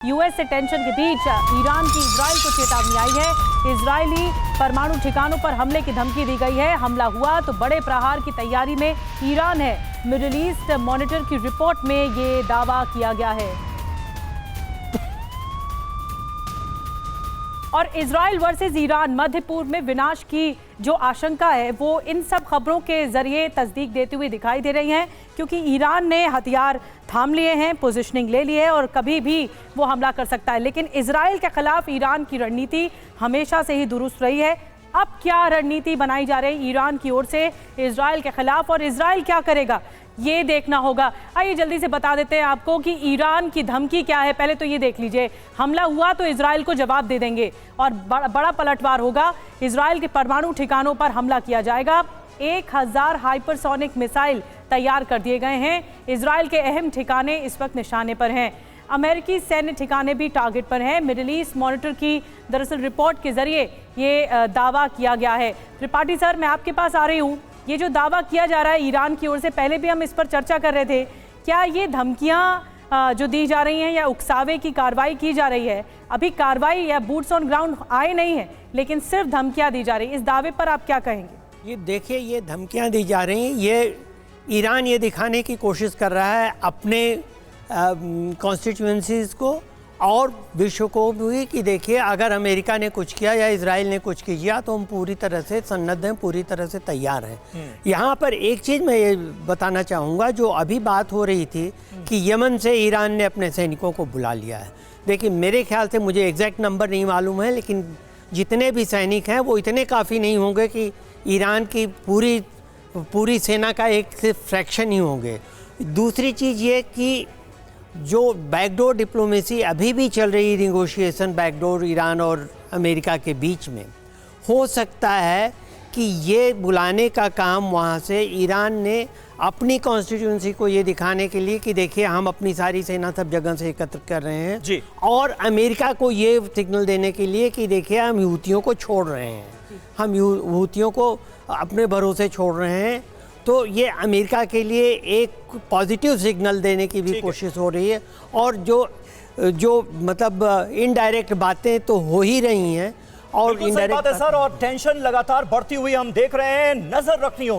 US से tension के बीच Iran की इजराइल को चेतावनी आई है। इजरायली परमाणु ठिकानों पर हमले की धमकी दी गई है। हमला हुआ तो बड़े प्रहार की तैयारी में ईरान है। मिडिल ईस्ट मॉनिटर की रिपोर्ट में ये दावा किया गया है। और इजराइल वर्सेस ईरान, मध्य पूर्व में विनाश की जो आशंका है वो इन सब खबरों के जरिए तस्दीक देती हुई दिखाई दे रही है, क्योंकि ईरान ने हथियार थाम लिए हैं, पोजीशनिंग ले ली है और कभी भी वो हमला कर सकता है। लेकिन इजराइल के खिलाफ ईरान की रणनीति हमेशा से ही दुरुस्त रही है। अब क्या रणनीति बनाई जा रही ईरान की ओर से इजराइल के खिलाफ, और इजराइल क्या करेगा ये देखना होगा। आइए जल्दी से बता देते हैं आपको कि ईरान की धमकी क्या है। पहले तो ये देख लीजिए, हमला हुआ तो इजराइल को जवाब दे देंगे और बड़ा पलटवार होगा। इजराइल के परमाणु ठिकानों पर हमला किया जाएगा। 1000 हाइपरसोनिक मिसाइल तैयार कर दिए गए हैं। इजराइल के अहम ठिकाने इस वक्त निशाने पर हैं। अमेरिकी सैन्य ठिकाने भी टारगेट पर हैं। मिडिल ईस्ट मॉनिटर की दरअसल रिपोर्ट के जरिए ये दावा किया गया है। त्रिपाठी सर, मैं आपके पास आ रही हूँ। ये जो दावा किया जा रहा है ईरान की ओर से, पहले भी हम इस पर चर्चा कर रहे थे, क्या ये धमकियां जो दी जा रही हैं या उकसावे की कार्रवाई की जा रही है, अभी कार्रवाई या बूट्स ऑन ग्राउंड आए नहीं है लेकिन सिर्फ धमकियां दी जा रही है, इस दावे पर आप क्या कहेंगे? ये देखिए, ये धमकियां दी जा रही हैं, ये ईरान ये दिखाने की कोशिश कर रहा है अपने कॉन्स्टिट्यूएंसीज को और विश्व को भी कि देखिए, अगर अमेरिका ने कुछ किया या इजराइल ने कुछ किया तो हम पूरी तरह से सन्नद्ध हैं, पूरी तरह से तैयार हैं। यहाँ पर एक चीज़ मैं ये बताना चाहूँगा, जो अभी बात हो रही थी कि यमन से ईरान ने अपने सैनिकों को बुला लिया है। देखिए, मेरे ख्याल से, मुझे एग्जैक्ट नंबर नहीं मालूम है, लेकिन जितने भी सैनिक हैं वो इतने काफ़ी नहीं होंगे कि ईरान की पूरी सेना का एक सिर्फ फ्रैक्शन ही होंगे। दूसरी चीज़ ये कि जो बैकडोर डिप्लोमेसी अभी भी चल रही, निगोशिएशन बैकडोर ईरान और अमेरिका के बीच में, हो सकता है कि ये बुलाने का काम वहाँ से ईरान ने अपनी कॉन्स्टिट्यूंसी को ये दिखाने के लिए कि देखिए, हम अपनी सारी सेना सब जगह से एकत्र कर रहे हैं जी, और अमेरिका को ये सिग्नल देने के लिए कि देखिए, हम हूतियों को छोड़ रहे हैं, हम हूतियों को अपने भरोसे छोड़ रहे हैं। तो ये अमेरिका के लिए एक पॉजिटिव सिग्नल देने की भी कोशिश हो रही है। और जो मतलब इनडायरेक्ट बातें तो हो ही रही हैं, और इनडायरेक्ट बात है सर, और टेंशन लगातार बढ़ती हुई हम देख रहे हैं, नजर रखनी होगी।